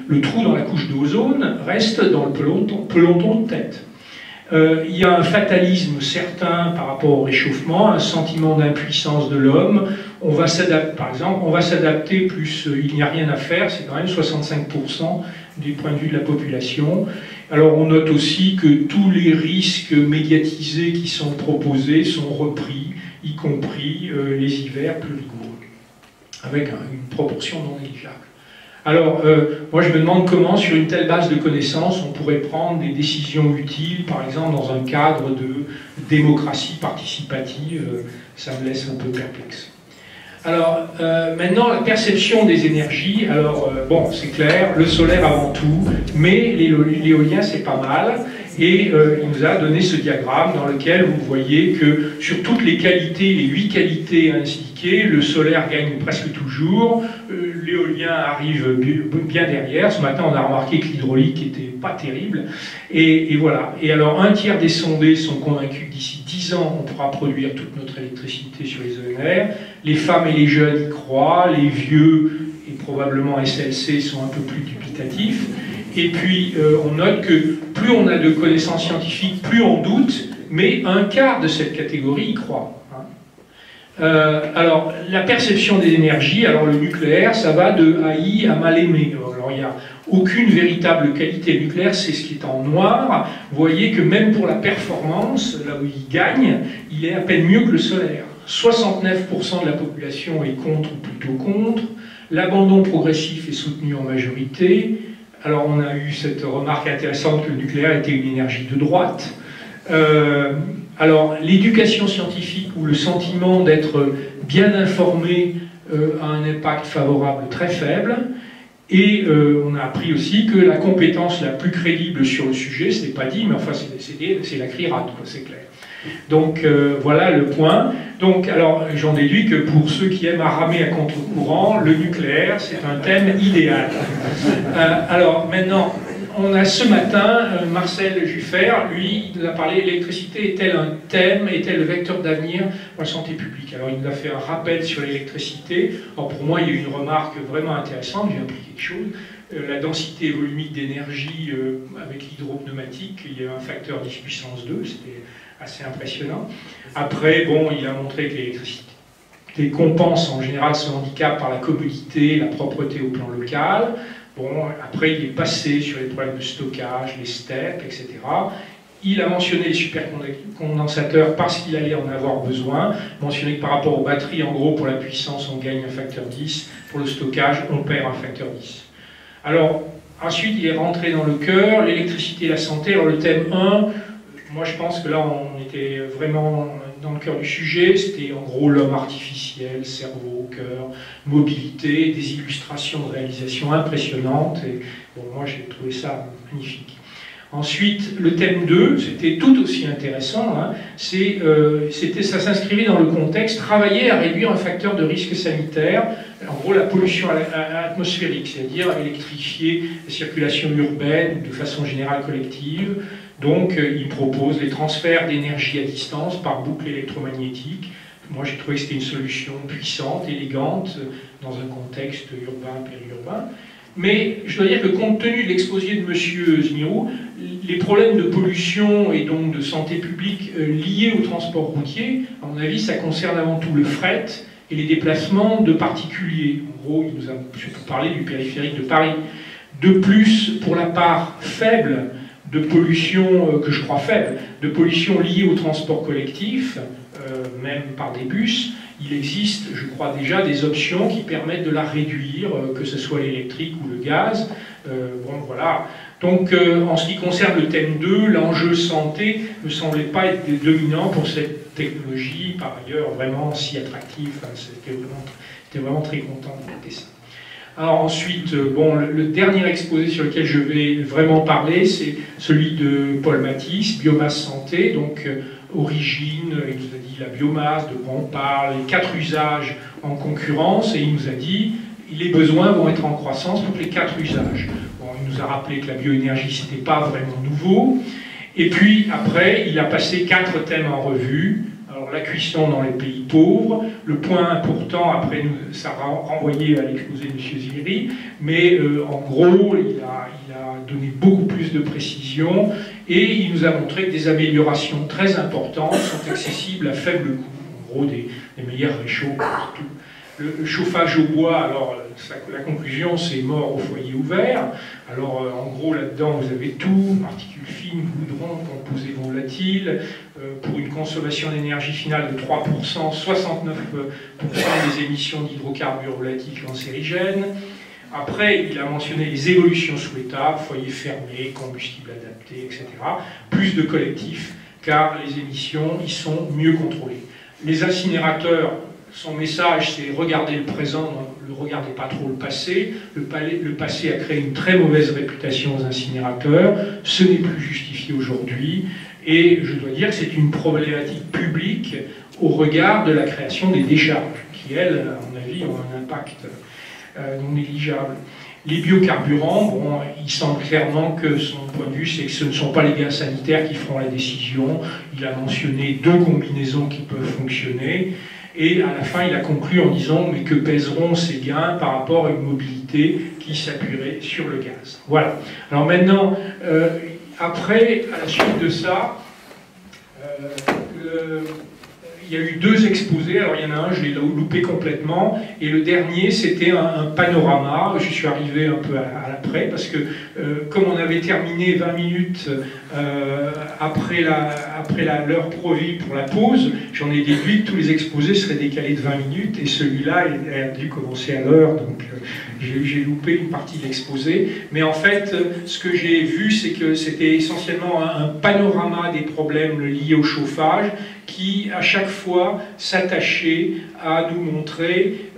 le trou dans la couche d'ozone reste dans le peloton de tête. Il y a un fatalisme certain par rapport au réchauffement, un sentiment d'impuissance de l'homme. On va s'adapter, par exemple, on va s'adapter plus il n'y a rien à faire, c'est quand même 65% du point de vue de la population. Alors on note aussi que tous les risques médiatisés qui sont proposés sont repris, y compris les hivers plus rigoureux, avec une proportion non négligeable. Alors, moi je me demande comment, sur une telle base de connaissances, on pourrait prendre des décisions utiles, par exemple dans un cadre de démocratie participative, ça me laisse un peu perplexe. Alors, maintenant, la perception des énergies, alors, bon, c'est clair, le solaire avant tout, mais l'éolien c'est pas mal, et il nous a donné ce diagramme dans lequel vous voyez que sur toutes les qualités, les 8 qualités indiquées, le solaire gagne presque toujours, l'éolien arrive bien derrière. Ce matin, on a remarqué que l'hydraulique n'était pas terrible, et voilà. Et alors, un tiers des sondés sont convaincus que d'ici 10 ans, on pourra produire toute notre électricité sur les ENR. Les femmes et les jeunes y croient, les vieux et probablement SLC sont un peu plus dubitatifs. Et puis, on note que plus on a de connaissances scientifiques, plus on doute, mais un quart de cette catégorie y croit. Alors, la perception des énergies, alors le nucléaire, ça va de haï à mal aimé. Alors, il n'y a aucune véritable qualité nucléaire, c'est ce qui est en noir. Vous voyez que même pour la performance, là où il gagne, il est à peine mieux que le solaire. 69% de la population est contre ou plutôt contre. L'abandon progressif est soutenu en majorité. Alors on a eu cette remarque intéressante que le nucléaire était une énergie de droite. Alors l'éducation scientifique ou le sentiment d'être bien informé a un impact favorable très faible. Et on a appris aussi que la compétence la plus crédible sur le sujet, ce n'est pas dit, mais enfin c'est la CRIRAD, c'est clair. Donc voilà le point. Donc alors j'en déduis que pour ceux qui aiment à ramer à contre-courant, le nucléaire c'est un thème idéal. Alors maintenant, on a ce matin Marcel Juffert, lui il nous a parlé, l'électricité est-elle un thème, est-elle le vecteur d'avenir pour la santé publique? Alors il nous a fait un rappel sur l'électricité. Alors pour moi il y a eu une remarque vraiment intéressante, j'ai appris quelque chose. La densité volumique d'énergie avec l'hydropneumatique, il y a un facteur 10 puissance 2, c'était assez impressionnant. Après, bon, il a montré que l'électricité compense en général ce handicap par la commodité, la propreté au plan local. Bon, après, il est passé sur les problèmes de stockage, les steppes, etc. Il a mentionné les supercondensateurs parce qu'il allait en avoir besoin, mentionné que par rapport aux batteries, en gros, pour la puissance, on gagne un facteur 10, pour le stockage, on perd un facteur 10. Alors, ensuite, il est rentré dans le cœur, l'électricité et la santé. Alors, le thème 1, moi, je pense que là, on était vraiment dans le cœur du sujet. C'était en gros l'homme artificiel, cerveau, cœur, mobilité, des illustrations de réalisation impressionnantes. Et bon, moi, j'ai trouvé ça magnifique. Ensuite, le thème 2, c'était tout aussi intéressant. Hein, ça s'inscrivait dans le contexte travailler à réduire un facteur de risque sanitaire, en gros la pollution atmosphérique, c'est-à-dire électrifier la circulation urbaine de façon générale collective. Donc, il propose les transferts d'énergie à distance par boucle électromagnétique. Moi, j'ai trouvé que c'était une solution puissante, élégante, dans un contexte urbain, périurbain. Mais je dois dire que compte tenu de l'exposé de M. Zmiro, les problèmes de pollution et donc de santé publique liés au transport routier, à mon avis, ça concerne avant tout le fret et les déplacements de particuliers. En gros, il nous a surtout parlé du périphérique de Paris. De plus, pour la part faible de pollution, que je crois faible, de pollution liée au transport collectif, même par des bus, il existe, je crois déjà, des options qui permettent de la réduire, que ce soit l'électrique ou le gaz. Bon, voilà. Donc, en ce qui concerne le thème 2, l'enjeu santé ne me semblait pas être dominant pour cette technologie, par ailleurs vraiment si attractive. Enfin, j'étais vraiment très content de noter ça. Alors ensuite, bon, le dernier exposé sur lequel je vais vraiment parler, c'est celui de Paul Matisse, Biomasse Santé, donc origine, il nous a dit la biomasse, de quoi on parle, les 4 usages en concurrence, et il nous a dit les besoins vont être en croissance pour les 4 usages. Bon, il nous a rappelé que la bioénergie, c'était pas vraiment nouveau, et puis après, il a passé 4 thèmes en revue. Alors la cuisson dans les pays pauvres, le point important, après ça a renvoyé à l'exposé de M. Ziri, mais en gros, il a donné beaucoup plus de précision et il nous a montré que des améliorations très importantes sont accessibles à faible coût. En gros, des meilleurs réchauds partout. Le chauffage au bois, alors la conclusion c'est mort au foyer ouvert. Alors en gros là-dedans vous avez tout, particules fines, goudron, composés volatiles, pour une consommation d'énergie finale de 3%, 69% des émissions d'hydrocarbures volatiles cancérigènes. Après, il a mentionné les évolutions souhaitables, foyer fermé, combustible adapté, etc. Plus de collectifs, car les émissions y sont mieux contrôlées. Les incinérateurs, son message, c'est regardez le présent, ne regardez pas trop le passé. Le passé a créé une très mauvaise réputation aux incinérateurs. Ce n'est plus justifié aujourd'hui. Et je dois dire que c'est une problématique publique au regard de la création des décharges, qui, elles, à mon avis, ont un impact non négligeable. Les biocarburants, bon, il semble clairement que son point de vue, c'est que ce ne sont pas les gaz sanitaires qui feront la décision. Il a mentionné 2 combinaisons qui peuvent fonctionner. Et à la fin, il a conclu en disant mais que pèseront ces gains par rapport à une mobilité qui s'appuierait sur le gaz. Voilà. Alors maintenant, après, à la suite de ça, il y a eu 2 exposés. Alors il y en a un, je l'ai loupé complètement, et le dernier, c'était un panorama. Je suis arrivé un peu à l'après, parce que comme on avait terminé 20 minutes après l'heure prévue pour la pause, j'en ai déduit que tous les exposés seraient décalés de 20 minutes, et celui-là a dû commencer à l'heure, donc j'ai loupé une partie de l'exposé. Mais en fait, ce que j'ai vu, c'est que c'était essentiellement un panorama des problèmes liés au chauffage, qui à chaque fois s'attachait à nous montrer,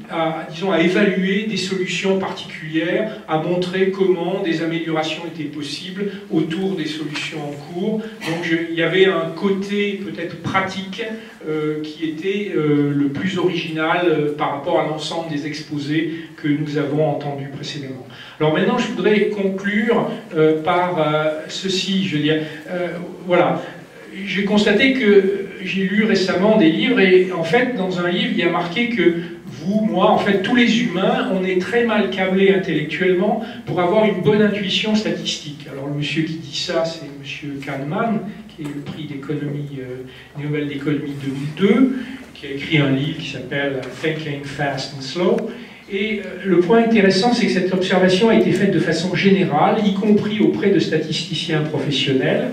à évaluer des solutions particulières, à montrer comment des améliorations étaient possibles autour des solutions en cours. Donc il y avait un côté peut-être pratique qui était le plus original par rapport à l'ensemble des exposés que nous avons entendus précédemment. Alors maintenant, je voudrais conclure par ceci, je veux dire, voilà. J'ai constaté que j'ai lu récemment des livres, et en fait, dans un livre, il y a marqué que vous, moi, en fait, tous les humains, on est très mal câblés intellectuellement pour avoir une bonne intuition statistique. Alors, le monsieur qui dit ça, c'est monsieur Kahneman, qui est le prix d'économie, Nobel d'économie 2002, qui a écrit un livre qui s'appelle Thinking Fast and Slow. Et le point intéressant, c'est que cette observation a été faite de façon générale, y compris auprès de statisticiens professionnels.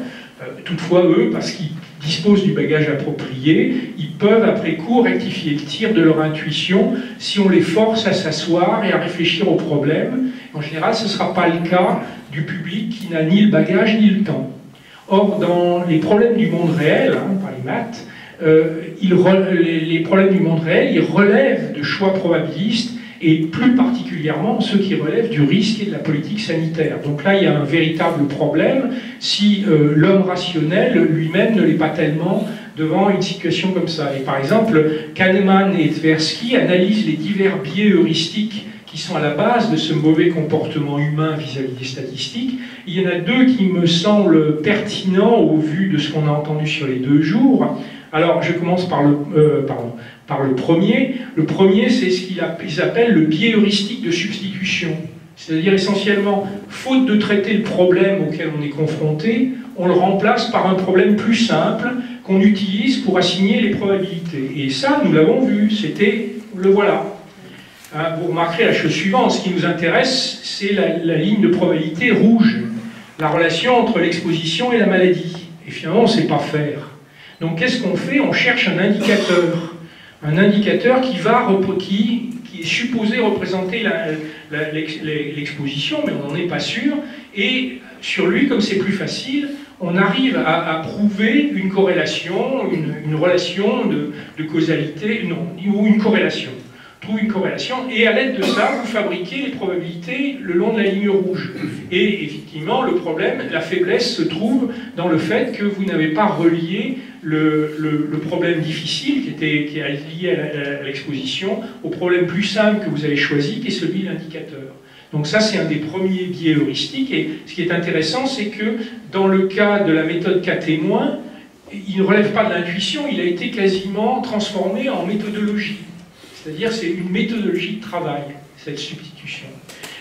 Toutefois, eux, parce qu'ils disposent du bagage approprié, ils peuvent, après coup, rectifier le tir de leur intuition si on les force à s'asseoir et à réfléchir aux problèmes. En général, ce ne sera pas le cas du public qui n'a ni le bagage ni le temps. Or, dans les problèmes du monde réel, par les maths, les problèmes du monde réel, ils relèvent de choix probabilistes, et plus particulièrement ceux qui relèvent du risque et de la politique sanitaire. Donc là, il y a un véritable problème si l'homme rationnel lui-même ne l'est pas tellement devant une situation comme ça. Et par exemple, Kahneman et Tversky analysent les divers biais heuristiques qui sont à la base de ce mauvais comportement humain vis-à-vis des statistiques. Il y en a 2 qui me semblent pertinents au vu de ce qu'on a entendu sur les 2 jours. Alors, je commence par le premier. Le premier, c'est ce qu'ils appellent le biais heuristique de substitution. C'est-à-dire, essentiellement, faute de traiter le problème auquel on est confronté, on le remplace par un problème plus simple qu'on utilise pour assigner les probabilités. Et ça, nous l'avons vu, c'était le voilà. Vous remarquerez la chose suivante, ce qui nous intéresse, c'est la ligne de probabilité rouge, la relation entre l'exposition et la maladie. Et finalement, on ne sait pas faire. Donc qu'est-ce qu'on fait? On cherche un indicateur qui est supposé représenter l'exposition, mais on n'en est pas sûr, et sur lui, comme c'est plus facile, on arrive à prouver une corrélation, une relation de causalité, ou une corrélation. Trouve une corrélation, et à l'aide de ça, vous fabriquez les probabilités le long de la ligne rouge. Et effectivement, le problème, la faiblesse se trouve dans le fait que vous n'avez pas relié le problème difficile qui est lié à l'exposition au problème plus simple que vous avez choisi, qui est celui de l'indicateur. Donc ça, c'est un des premiers biais heuristiques, et ce qui est intéressant, c'est que dans le cas de la méthode cas-témoin, il ne relève pas de l'intuition, il a été quasiment transformé en méthodologie. C'est-à-dire c'est une méthodologie de travail, cette substitution.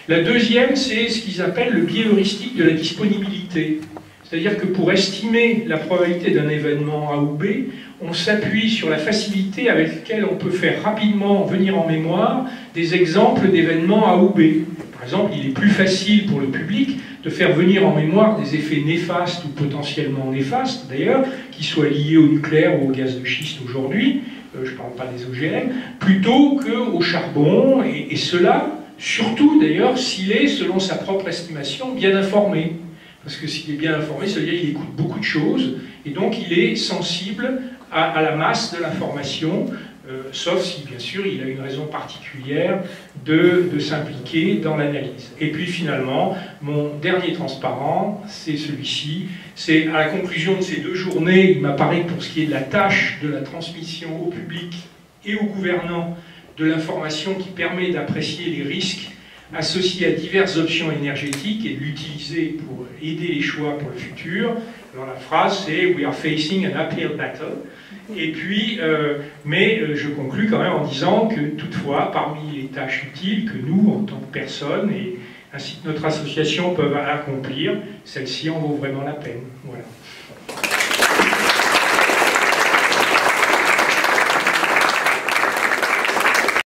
La deuxième, c'est ce qu'ils appellent le biais heuristique de la disponibilité. C'est-à-dire que pour estimer la probabilité d'un événement A ou B, on s'appuie sur la facilité avec laquelle on peut faire rapidement venir en mémoire des exemples d'événements A ou B. Par exemple, il est plus facile pour le public de faire venir en mémoire des effets néfastes ou potentiellement néfastes, d'ailleurs, qui soient liés au nucléaire ou au gaz de schiste aujourd'hui, je ne parle pas des OGM, plutôt qu'au charbon, et cela, surtout d'ailleurs, s'il est, selon sa propre estimation, bien informé. Parce que s'il est bien informé, ça veut dire qu'il écoute beaucoup de choses, et donc il est sensible à la masse de l'information, sauf si, bien sûr, il a une raison particulière de s'impliquer dans l'analyse. Et puis, finalement, mon dernier transparent, c'est celui-ci. C'est à la conclusion de ces 2 journées, il m'apparaît que pour ce qui est de la tâche de la transmission au public et aux gouvernants de l'information qui permet d'apprécier les risques associés à diverses options énergétiques et de l'utiliser pour aider les choix pour le futur. Alors la phrase c'est « We are facing an uphill battle ». Et puis, je conclus quand même en disant que toutefois, parmi les tâches utiles que nous, en tant que personnes, et ainsi que notre association peuvent accomplir, celle-ci en vaut vraiment la peine. Voilà.